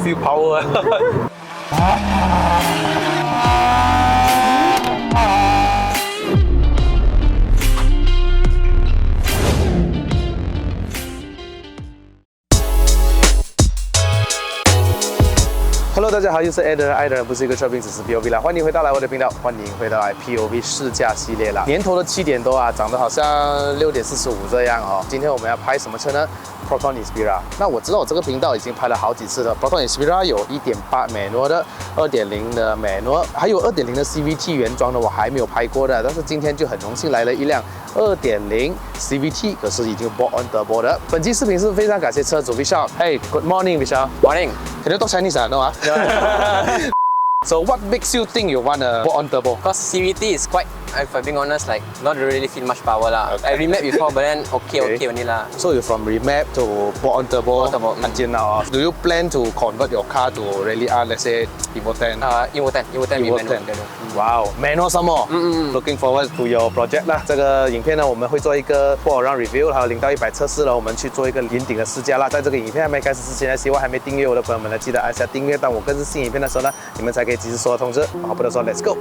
feel power. Hello， 大家好，又是 Eder 不是一个车评，只是 POV 啦。欢迎回到我的频道，欢迎回到POV 试驾系列啦。年头的7点多啊，涨得好像6点45这样哦。今天我们要拍什么车呢？Proton Inspira。那我知道我这个频道已经拍了好几次了。Proton Inspira 有1.8 manual 的，2.0的 manual， 还有2.0的 CVT 原装的，我还没有拍过的。但是今天就很荣幸来了一辆2.0 CVT， 可是已经 bought on turbo 的。本期视频是非常感谢车主 Vishal。Hey，good morning Vishal。Morning。Can you talk Chinese? No. So what makes you think you want a bought on turbo? Because CVT is quite, if I'm being honest, like not really feel much power lah. I remap before, but then okay only lah. So you're from remap to bought on turbo until now. Do you plan to convert your car to really let's say Evo 10? Evo 10 manual. Wow, manual some more. Looking forward to your project 啦。这个影片呢，我们会做一个过让 review， 还有0到100测试了，我们去做一个引顶的试驾啦。在这个影片还没开始之前呢，希望还没订阅我的朋友们呢，记得按下订阅。当我更新新影片的时候呢，你们才可以及时收到通知。好，不多说 ，Let's go。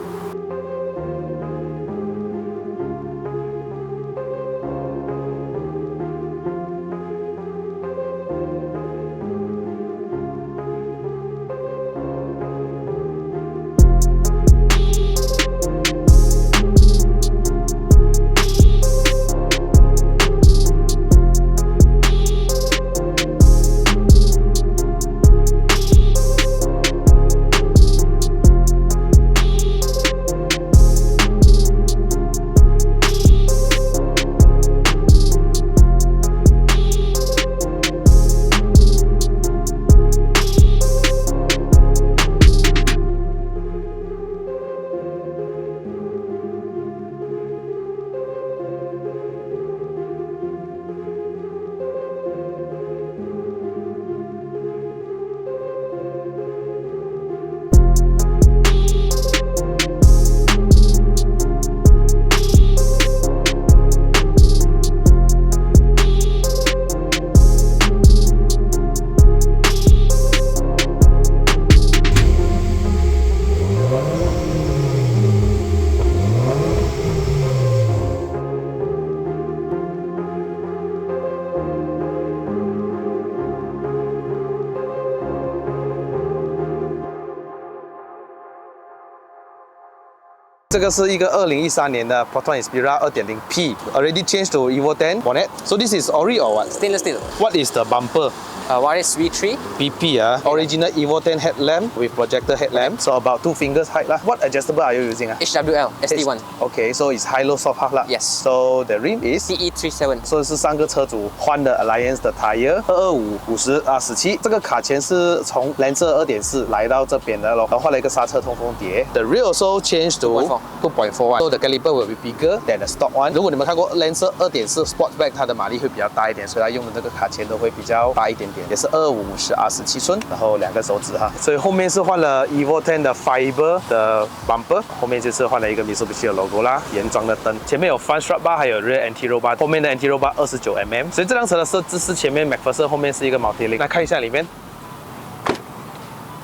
这个是一个2013年的 Proton Inspira 2.0P already changed to Evo 10 bonnet. So this is Ori or what? Stainless steel. What is the bumper? YS V3. BP, original Evo 10 headlamp with projector headlamp. So about 2 fingers height lah. What adjustable are you using? HWL ST1. Okay, so it's high low soft half lah. Yes. So the rim is CE37. So 是3个车主换的 Alliance 的 tire 225 50 17。这个卡钳是从 Lancer 2.4来到这边的咯，然后换了一个刹车通风碟。The rear also changed to 2.41. So the caliper will be bigger than the stock one. 如果你们看过 Lancer 2.4 Sportback， 它的马力会比较大一点，所以它用的这个卡钳都会比较大一点点，也是225 50 17寸，然后2个手指哈。所以后面是换了 Evo 10的 Fiber 的 bumper， 后面就是换了一个 Mitsubishi 的 logo 啦，原装的灯，前面有 front strut bar， 还有 rear anti-roll bar， 后面的 anti-roll bar 29mm。所以这辆车的设置是前面 McPherson， 后面是一个 Multilink。那看一下里面。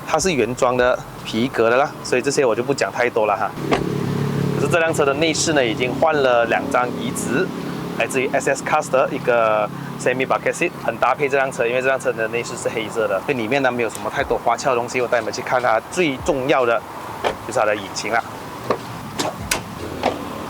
它是原装的皮革的啦，所以这些我就不讲太多了哈。可是这辆车的内饰呢，已经换了2张移植，来自于 SS Cars 的一个 Semi Bucket Seat， 很搭配这辆车，因为这辆车的内饰是黑色的，所以里面呢没有什么太多花俏的东西。我带你们去看它最重要的就是它的引擎啦。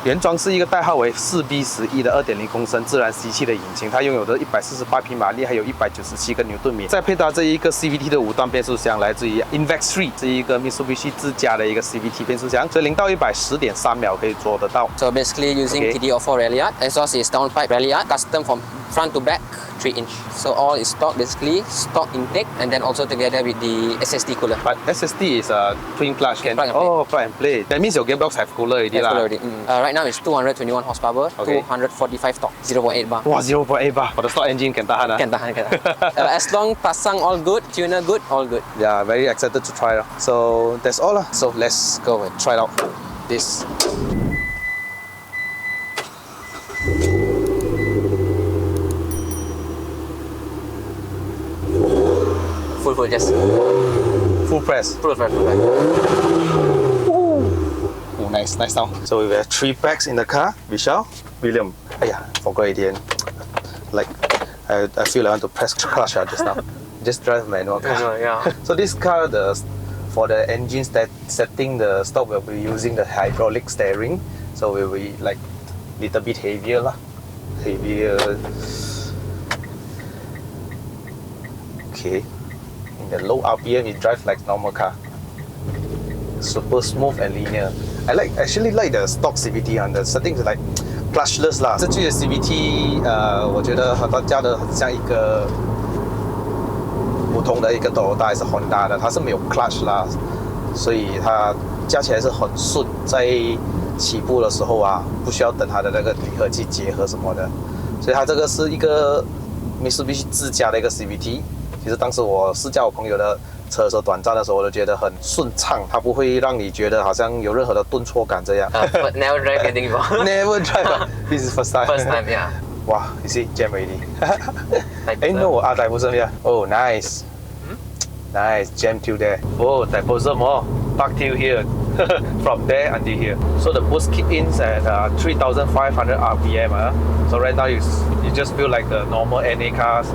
原装是一个代号为4B11的2.0公升自然吸气的引擎，它拥有的148匹马力，还有197个牛顿米。再配搭这一个 CVT 的5段变速箱，来自于 Invex 3， 是一个 Mitsubishi 自家的一个 CVT 变速箱，所以0到100 10.3秒可以做得到。So basically using TD04 Ralliart, exhaust is downpipe Ralliart, custom from front to back. 3-inch. So all is stock basically, stock intake, and then also together with the SSD cooler. But SSD is a twin clutch. Plug and play. That means your gearbox have cooler already lah. Cooler already. Right now it's 221 horsepower, 245 torque, 0.8 bar. Wow, 0.8 bar. For the stock engine can tahan ah. Can tahan. As long pasang all good, tuner good, all good. Yeah, very excited to try. So that's all lah. So let's go and try out this. Full just. Full press. Full press. Oh, nice sound. So we have 3 packs in the car. Vishal, William. Forgot again. Like, I feel I want to press clutch just now. Just drive manual car. Yeah. So this car, for the engine setting, the stock will be using the hydraulic steering. So will be like little bit heavier lah. Heavier. Okay. In the low RPM, it drives like normal car. Super smooth and linear. I actually like the stock CVT on the settings like clutchless 啦。这具的 CVT， 我觉得它加的很像一个普通的一个 Toyota 还是 Honda 的，它是没有 clutch 啦，所以它加起来是很顺，在起步的时候啊，不需要等它的那个离合器结合什么的，所以它这个是一个 Mitsubishi 自家的一个 CVT。其实当时我试驾我朋友的车的时候，短暂的时候我都觉得很顺畅，它不会让你觉得好像有任何的顿挫感这样。But never drive anything before. Never drive. This is first time. First time, yeah. Wow, you see, jam already. No, diversion here. Oh, nice. Nice, jam till there. Oh, diversion more. Back till here. From there until here. So the boost kick in at 3,500 RPM. So right now you just feel like the normal NA cars.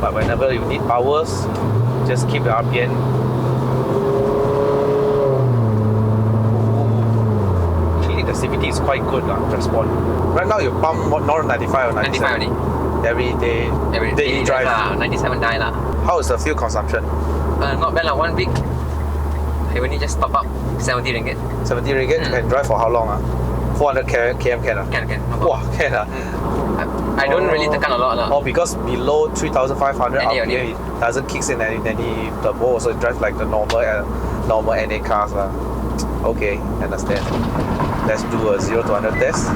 But whenever you need powers, just keep the RPM. Actually, the CVT is quite good respond. Right now you pump what, not 95 or 97? 95 only. Every day you drive. 97 die lah. How is the fuel consumption? Not bad lah. 1 week, I only just top up 70 ringgit. 70 ringgit. You can drive for how long? 400 km can? Can. Wow, can. I don't really tekan a lot lah. Oh, because below 3,500 RPM, Any. it doesn't kick in any turbo, so it drives like the normal NA cars lah. Okay, understand. Let's do a 0 to 100 test.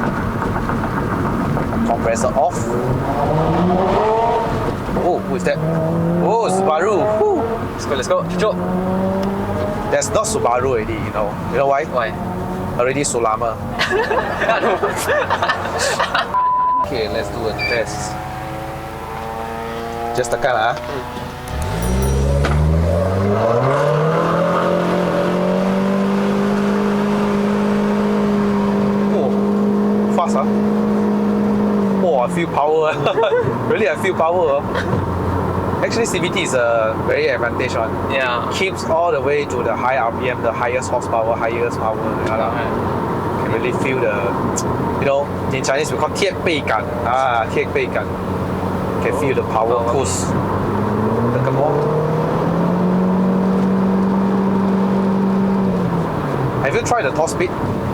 Compressor off. Oh, who is that? Oh, Subaru. Woo. Let's go. Cucuk. That's not Subaru already, you know. You know why? Why? Already Sulama. Okay, let's do a test. Just tekan lah. Oh, fast ah. Oh, I feel power. Really, I feel power. Actually, CVT is a very advantage one. Yeah. Keeps all the way to the high RPM, the highest horsepower, highest power. Can really feel the, you know, in Chinese we call 贴背感 贴背感 Can feel the power push. Look more. Have you tried the top speed?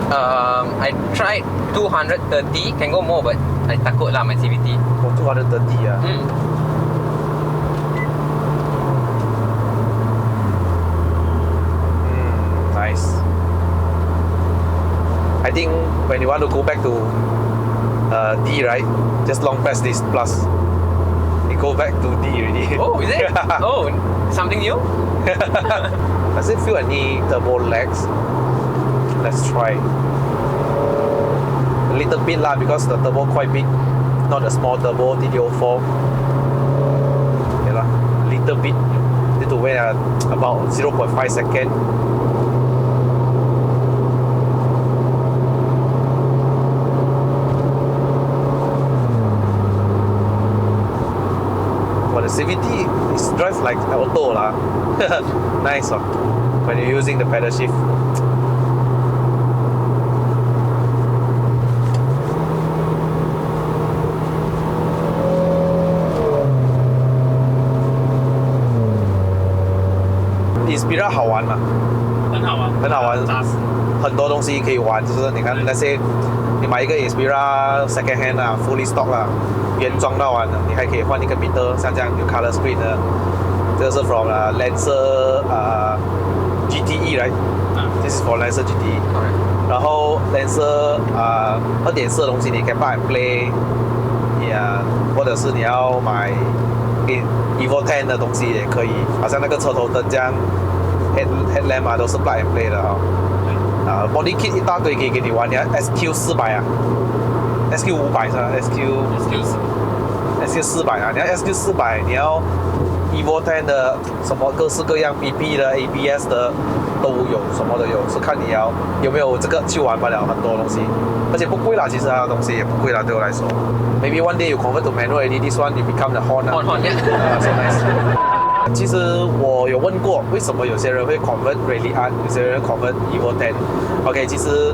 I tried 230, can go more, but I takut lah my CVT. Oh, 230 ah. Nice. I think when you want to go back to D, right? Just long press this plus. You go back to D already. Oh, is it? Oh, something new? Does it feel any turbo lags? Let's try. A little bit lah, because the turbo quite big. Not a small turbo, DD04. Yeah lah, little bit. Need to wait about 0.5 seconds. The CVT is drive like auto lah. Nice when you're using the pedal shift. Inspira 好玩吗？很好玩，很好玩，扎实。很多东西可以玩，就是你看那些，你买一个 Inspira second hand 啊 ，fully stock 啦，原装到完了，你还可以换一个 meter， 像这样有 color screen 的，这个是 from Lancer GTE right？ This is for Lancer GTE。然后 Lancer 2.4的东西，你可以plug and play，或者是你要买 Evo 10的东西也可以，好像那个车头灯这样 headlamp 啊都是 plug and play 的body kit 一大堆可以给你玩，你要 SQ 400啊 ，SQ 500是吧？SQ 400啊，你要 SQ 400，你要 Evo 10的什么各式各样 BP 的 ABS 的都有，什么都有，是看你有没有这个去玩罢了，很多东西，而且不贵啦，其实它的东西也不贵啦，对我来说。Maybe one day you convert to manual already, this one you become the Horn. Horn, yeah. So nice. 其实我有问过，为什么有些人会 convert Rally Art， 有些人 convert Evo 10。OK， 其实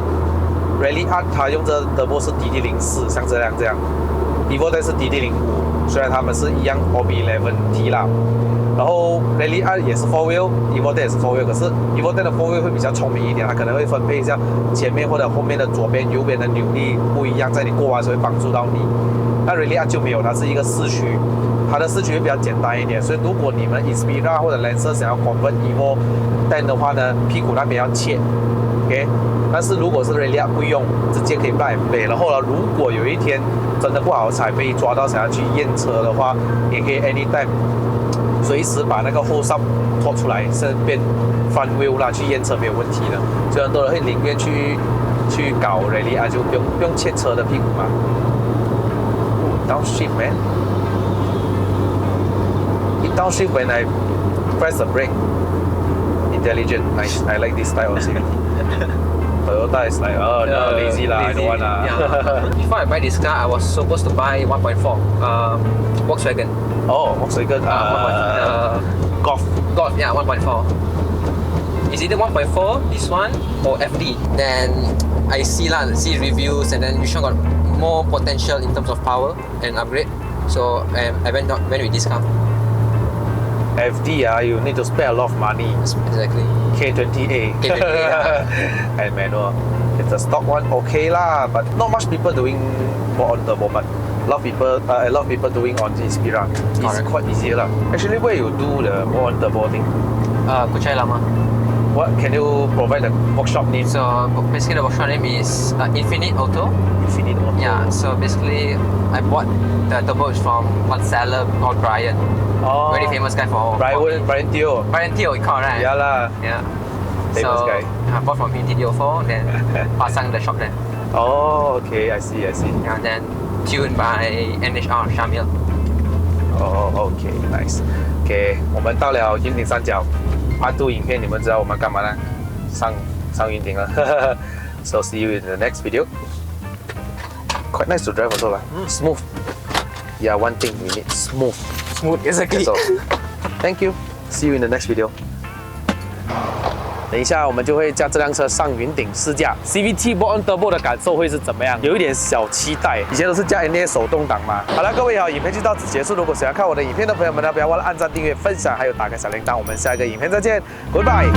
Rally Art 它用的turbo是 DD04， 像这样。Evo 10是 DD05， 虽然他们是一样 OB11T 啦。然后 Rally Art 也是 4 wheel，Evo 10也是4 wheel， 可是 Evo 10的4 wheel 会比较聪明一点，它可能会分配一下前面或者后面的左边、右边的扭力不一样，在你过弯时会帮助到你。那 Rally Art 就没有，它是一个四驱，它的四驱会比较简单一点，所以如果你们 Inspira 或者 Lancer 想要 convert Evo 10的话呢，屁股那边要切 ，OK。但是如果是 Rally Art 不用，直接可以plug and play。然后呢，如果有一天真的不好彩被抓到想要去验车的话，也可以 anytime 随时把那个后刹拖出来，是变 front wheel 啦，去验车没有问题的。所以很多人会宁愿去搞 Rally Art， 就不用切车的屁股嘛。Downshift man, it downshift when I press the brake. Intelligent, nice. I like this style also. Toyota is like, oh no, lazy lah, I don't want lah. Yeah. Before I buy this car, I was supposed to buy 1.4 Volkswagen. Oh, Volkswagen. Golf. Golf, yeah, 1.4. It's either 1.4, this one, or FD. Then I see reviews, and then which one got more potential in terms of power and upgrade. So I went with this car. FD, you need to spend a lot of money. Exactly. K20A. K20A, yeah. And manual. It's a stock one, okay lah, but not much people doing more on turbo, but a lot of people doing on Inspira. It's Correct. quite easier lah. Actually, where you do the more on turbo thing? Kuchai Lama. What can you provide the workshop name? So basically the workshop name is Infinite Auto. Infinite Auto. Yeah, so basically I bought the turbos from one seller called Brian. Oh, Very famous guy for Brian Teo. Brian Teo, you call right? Yeah lah. Yeah. Famous so guy. I bought from him TD04, then pasang the shop there. Oh, okay, I see. Yeah, then tuned by NHR Shamil. Oh, okay, nice. Okay, 我们到了云顶山脚，Part 2影片，你们知道我们干嘛呢？上云顶了。So see you in the next video. Quite nice to drive also lah. Smooth. Yeah, one thing we need smooth. Smooth, exactly. So, thank you. See you in the next video. 等一下，我们就会驾这辆车上云顶试驾 CVT Born Turbo 的感受会是怎么样？有一点小期待。以前都是加 NA 手动挡嘛。好了，各位好，影片就到此结束。如果喜欢看我的影片的朋友们呢，不要忘了按赞、订阅、分享，还有打开小铃铛。我们下一个影片再见，Goodbye。